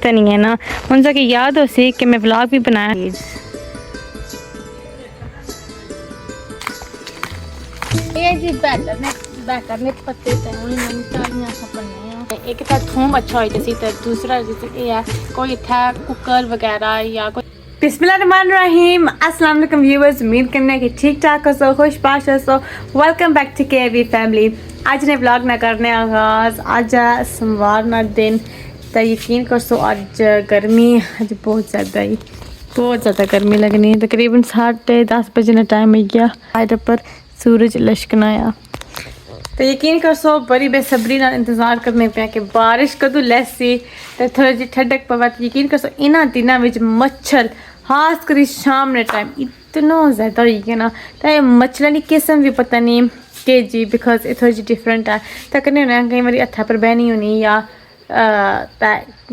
धनिया ना हूँ जाके याद हो सी कि मैं व्लॉग भी बनाया। ये जी बैटर ने पत्ते ते उन चालियां सपने एक तो थूम अच्छा हो जैसी तो दूसरा जैसे ये है कोई था कुकर वगैरह या कोई। बिस्मिल्लाहिर्रहमानिर्रहीम, अस्सलाम वालेकुम व्यूअर्स, उम्मीद करने की ठीक ठाक हो, खुश बाश हो। Welcome back to KV family. आज ने व्लॉग ना करने आगाज आज सोमवार ना दिन तो यकीन कर सो अज गर्मी अज बहुत ज़्यादा गर्मी लगनी है। तकरीबन 10:30 बजे ना टाइम हो गया साइड पर सूरज लश्कना आया तो यकीन कर सो बड़ी बेसब्री ना इंतज़ार करने पे कि बारिश कदू लैसी तो थोड़ी जी ठंडक पवा। यकीन कर सो इन्होंने दिनों में मच्छर खास करी शाम ने टाइम इतना ज़्यादा हो गया ना तो मच्छर की किस्म भी पता नहीं कि जी बिकॉज ये थोड़ी जी डिफरेंट है तो कहीं होना कई बार हथा पर बहनी होनी या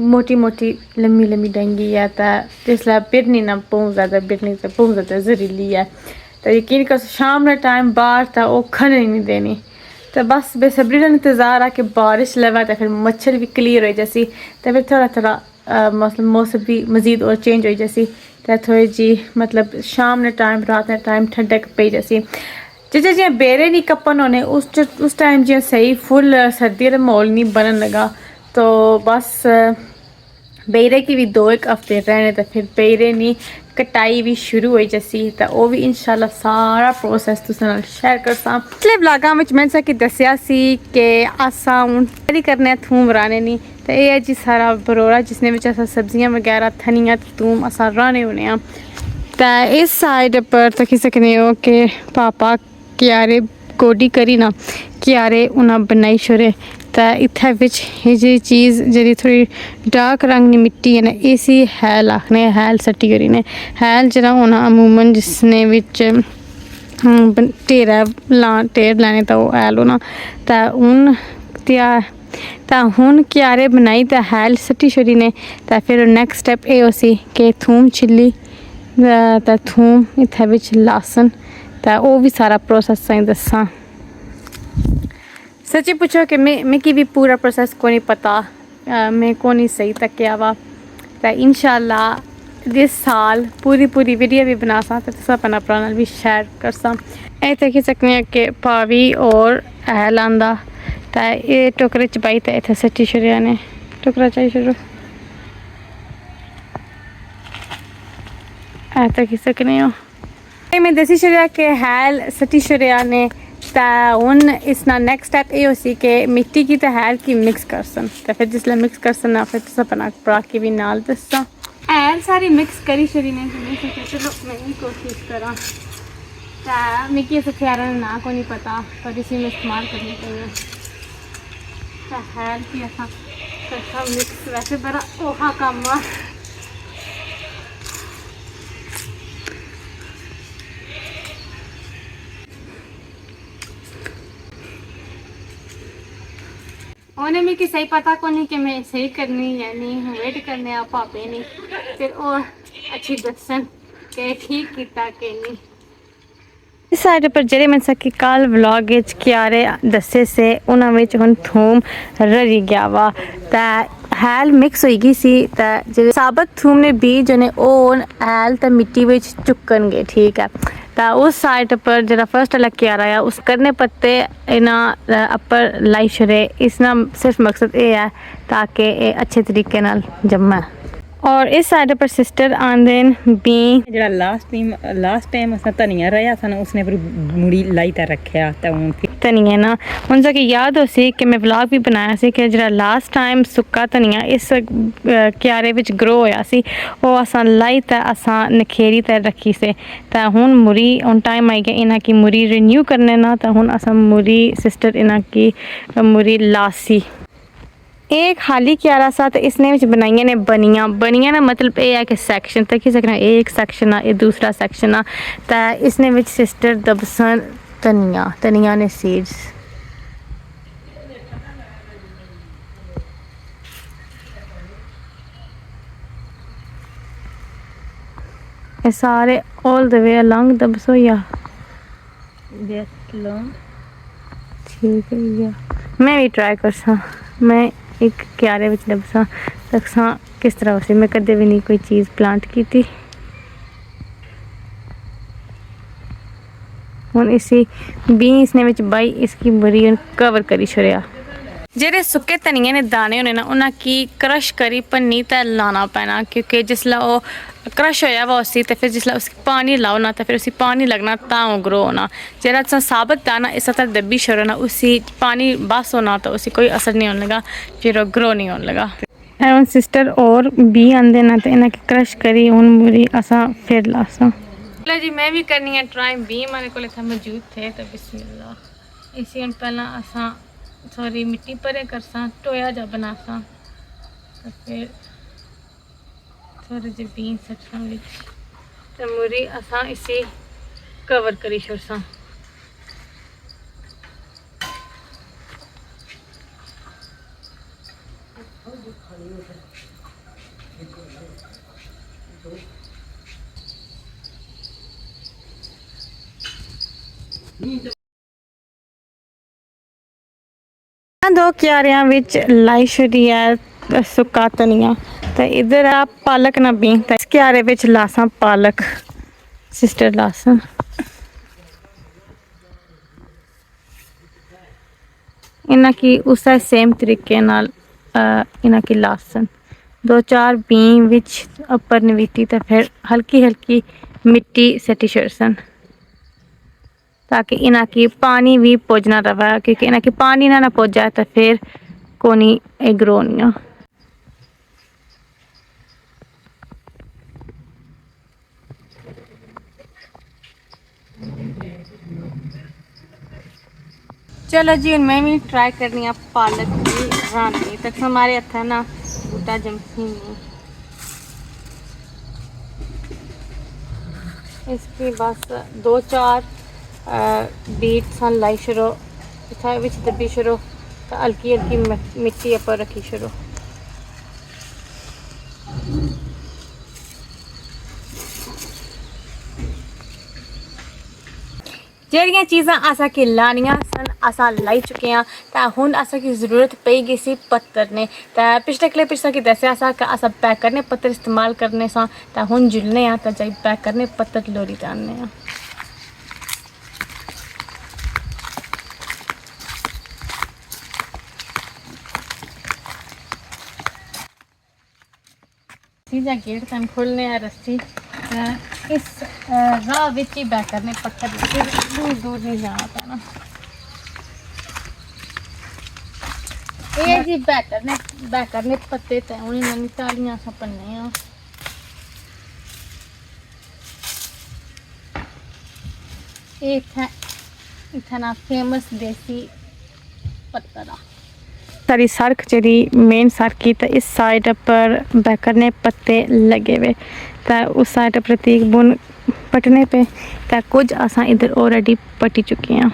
मोटी मोटी लम्मी डेंगी है तो जिसलै बिरनी ना बहुत ज़्यादा बिरनी तो बहुत ज़्यादा जहरीली है तो यकीन कर शाम ने टाइम बाहर था वो खन नहीं देनी तो बस बेसब्री का इंतज़ार है कि बारिश लगा तो फिर मच्छर भी क्लियर हो जैसी तो फिर थोड़ा मौसम भी मज़ीद और चेंज हो जैसी तो थोड़ी जी मतलब शाम ने टाइम रात ने टाइम ठंडक पई जैसी जिसे जियां बेरे नहीं कपन होने उस टाइम जियां सही फुल सर्दी का माहौल नहीं बनन लगा तो बस बेरे की भी 2-1 हफ्ते रहने तो फिर बेरे नहीं कटाई भी शुरू हो जैसी तो वो भी इंशाल्लाह सारा प्रोसैस तुसां नाल शेयर करसां। पिछले व्लॉगां विच मैं तुसां की दस्सिया सी कि असां हुण तैयारी करने थूम राने नी तो ये है जी सारा बरोड़ा जिसने विच असां सब्जियां वगैरह धनिया थूम असां राने होने आ तो इस साइड पर तकी सकने हो कि पापा क्यारे गोडी करी ना क्यारे उन्हें बनाई छोड़े तो इत्थे विच ये जी चीज़ जी थोड़ी डार्क रंग की मिट्टी है ना इसी हैल आखने हैल सट्टी करी ने हैल जरा होना अमूमन जिसने विच ढेर लैने तो हैल होना तो हूँ त्यार तो हूँ क्यारे बनाई तो हैल सट्टी छोड़ी ने तो फिर नैक्सट स्टैप ये हो सी कि थूम छिली तो थूम इत्थे विच लहसुन तो वो भी सारा प्रोसैस दसा सच्ची पूछो कि मिगी भी पूरा प्रोसेस को नहीं पता मैं को नहीं सही तकिया वा तो इंशाल्लाह इस साल पूरी वीडियो भी बना सा तो तुस अपना अपना भी शेयर कर सा। ये तकी सकने कि पावी और हैल आंदा तो ये टोकरे च पाई तो इत्थे सट्टी छड़िया ने टोकरा चाहिए छोड़ो ऐ तकी सकने हो मैं दसी छड़िया कि हैल सट्टी छड़िया ने तो हूँ इसना नैक्सट स्टैप ये हो सी कि मिट्टी की तो हैल की मिक्स कर सन तो फिर जिसले मिक्स कर सन ना फिर तुस अपना भरा के भी नाल दसा हैल सारी मिक्स करी छड़ी ने चलो मैं भी कोशिश करा तो मिगी इस हथियार ना को नहीं पता पर इसी में इस्तेमाल करनी चाहिए तो हैल की असा कट्ठा मिक्स वैसे बड़ा औखा काम आ उन्हें मिगी सही पता को नहीं कि मैं सही करनी या नहीं वेट करने आ पापे नहीं फिर और अच्छी दसन के ठीक किया कि नहीं। इस साइड पर जेरे मैं सकी कल व्लॉग क्यारे दसे से उन्होंने हुण थूम ररी गया वा तो हैल मिक्स हो गई सी तो जो साबत थूम ने बीज ने हैल तो मिट्टी में चुकन गए ठीक है तो उस साइड पर जरा फर्स्ट अलग क्यारा आया उस करने पत्ते इन्हें अपर लाई छड़े इसना सिर्फ मकसद ये है ताकि ये अच्छे तरीके नाल जम्मे। और इस साइड पर सिस्टर आंदे बी जो लास्ट टाइम अस धनिया रहा सन उसने फिर मुड़ी लाई तो रखा तो हूँ धनिया ना हूँ जाके याद हो सी कि मैं व्लॉग भी बनाया सी कि जो लास्ट टाइम सुक्का धनिया इस क्यारे विच ग्रो होया सी वो असां लाई तो असां नखेरी तो रखी से तो हूँ मुरी उन टाइम आई गया इन्हें की मुरी रिन्यू करने ना तो हूँ असां मुरी सिस्टर इन्हें की मुरी लासी एक खाली क्यारा सा तो इसने बनाइया ने बनिया ना मतलब ये है कि सैक्शन तक ही सकना एक सेक्शन आ ये दूसरा सेक्शन आ तो इसने विच सिस्टर दबसन धनिया ने सीड्स ये सारे ऑल द वे अलॉन्ग दबसो या ठीक है मैं भी ट्राई कर सा मैं एक क्यारे विच दबसा रखसा किस तरह उसी मैं कदे भी नहीं कोई चीज़ प्लांट की थी। हुण इसी बीन्स ने विच बाई इसकी बड़ी कवर करी छड़िया। जेह्ड़े सुक्के धनिये ने दाने होने ना उन्हें की क्रश करी भन्नी ते लाना पैना, क्योंकि जिसलै ओह् क्रश होया वा उसी ते फिर जिसलै उसी पानी लाओ ना ते फिर उसी पानी लगना तां ओह् ग्रो होना। जेह्ड़ा तुसें साबत दाना इस तरह दब्बी छोड़ो ना उसी पानी बस होना तो उसी कोई असर नहीं होने लगा, फिर ओह् ग्रो नहीं होने लगा। हून सिस्टर और बी आंदे ना ते इन्हें क्रश करी हून मुड़ी असां फिर लासां। चलो जी मैं भी करनी है ट्राई। बी मेरे को इत्थे मौजूद थे तो बिस्मिल्लाह। इसी हम पहला असां सॉरी मिट्टी भरे करसां, टोया जा बनासां तो फिर थोड़े जे बीन्स सटसां विच ते मुड़ी असां इसी कवर करी छोड़सां। दो क्यारियां विच लाई छड़ी है सुक्का धनिया ते इधर आ पालक ना बी ते इस क्यारे विच लासां पालक सिस्टर लासां। इन्ना की उस सेम तरीके नाल इन्ना की लासन 2-4 बीं विच उप्पर नवीटी ते फिर हल्की हल्की मिट्टी सटी छड़सन ताकि इन्ना की पानी भी पुज्जना रवे, क्योंकि इन्ना की पानी ना पुज्जा तो फिर कोनी ग्रो नहीं। चलो जी मैं भी ट्राई करनी है पालक की रानी तक हमारे हथा ना बूटा जमसी नहीं। इसकी बस 2-4 बीट सन लाई छोड़ो, इतना विच दब्बी छोड़ो तो हल्की हल्की मिट्टी ऊपर रखी छोड़ो। जेह्ड़ियां चीज़ां असां की लानियां सन असां लाई चुके हैं तो हुण असां की ज़रूरत पई गई सी पत्तर ने। तो पिछले क्लिप च कि दस्सेआ सा कि असां पैक करने पत्तर इस्तेमाल करने सा तो हुण जुलने आ तो जाई पैक करने पत्तर लोड़ी जाने आ। सीधा गेट तन खोलने आ रस्सी इस राह विच ही बैक करने पत्थर दूर दूर नहीं जाना पैना। ये जी बैक करने पत्ते ते उन्हें ननी तालियां असां भन्ने आ। ये इत्थै ना फेमस देसी पत्तर आ। सारी सड़क जी मेन सड़क की तो इस साइड पर बैकर ने पत्ते लगे हुए तो उस साइड पर प्रतीक बुन पटने पे तो कुछ असां इधर ऑलरेडी पटी चुके हैं।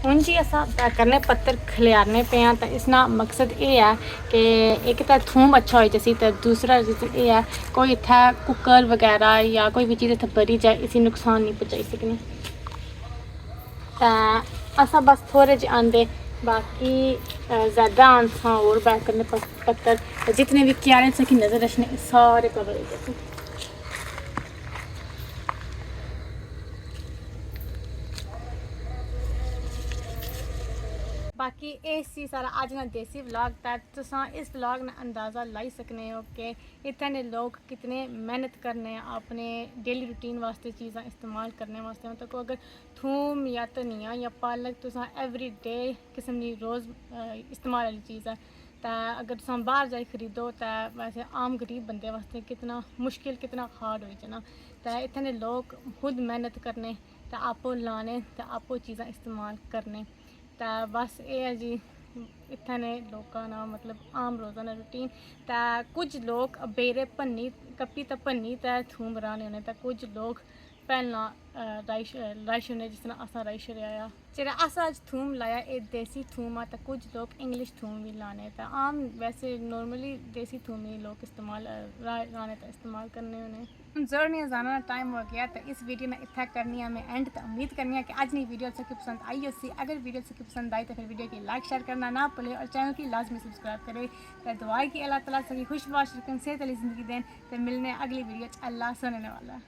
हूँ जी असा करने पत्तर खिलारने पे हैं तो इसना मकसद ये है कि एक तो थूम अच्छा हो जैसी तो दूसरा ये है कोई इत्थै कुकर वगैरह या कोई भी चीज़ इत्थै बरी जाए इसी नुकसान नहीं पहुँचाई सकनी। तो असा बस थोड़े जे आंदे बाकी ज़्यादा आंसा और बैक करने पत्तर जितने भी क्यारे से की नज़र रखने सारे कवर हो जाते। बाकी ये सी सारा अज ना देसी व्लॉग था। तुसां इस व्लॉग ने अंदाज़ा लाई सकने हो कि इत्थै ने लोग कितने मेहनत करने अपने डेली रूटीन वास्ते चीज़ां इस्तेमाल करने वास्ते। मतलब को अगर थूम या धनिया या पालक तुसां एवरी डे किस्म की रोज़ इस्तेमाल वाली चीज़ है तो अगर तुसां बाहर जाई खरीदो तो वैसे आम गरीब बंदे वास्ते कितना मुश्किल कितना हार्ड हो जाना। तो इत्थै ने लोग खुद मेहनत करने तो आपो लाने तो आपो चीज़ां इस्तेमाल करने। तो बस ये है जी इत्थै ने लोगों ना मतलब आम रोज़ाना रूटीन। तो कुछ लोग बेरे भन्नी कप्पी तो भन्नी तो थूम बनाने होने तो कुछ लोग पहला राइश ने जिस तरह असा राइश आया जेह्ड़ा अस अज थूम लाया एह् देसी थूम आ ते कुछ लोग इंग्लिश थूम भी लाने ते आम वैसे नॉर्मली देसी थूम ही लोग इस्तेमाल लाने ते इस्तेमाल करने होने जरूर नहीं जाना टाइम हो गया तो इस वीडियो में इतना करनी है मैं एंड तो उम्मीद करनी है कि आज नहीं वीडियो सबकी पसंद आई होगी अगर वीडियो सबकी पसंद आई तो फिर वीडियो की लाइक शेयर करना ना भूलें और चैनल की लाजमी सब्सक्राइब करें तो दुआ की अल्लाह ताला सभी खुशबाश रखें सेहत वाली ज़िंदगी दें तो मिलने अगली वीडियो अल्लाह सुनने वाला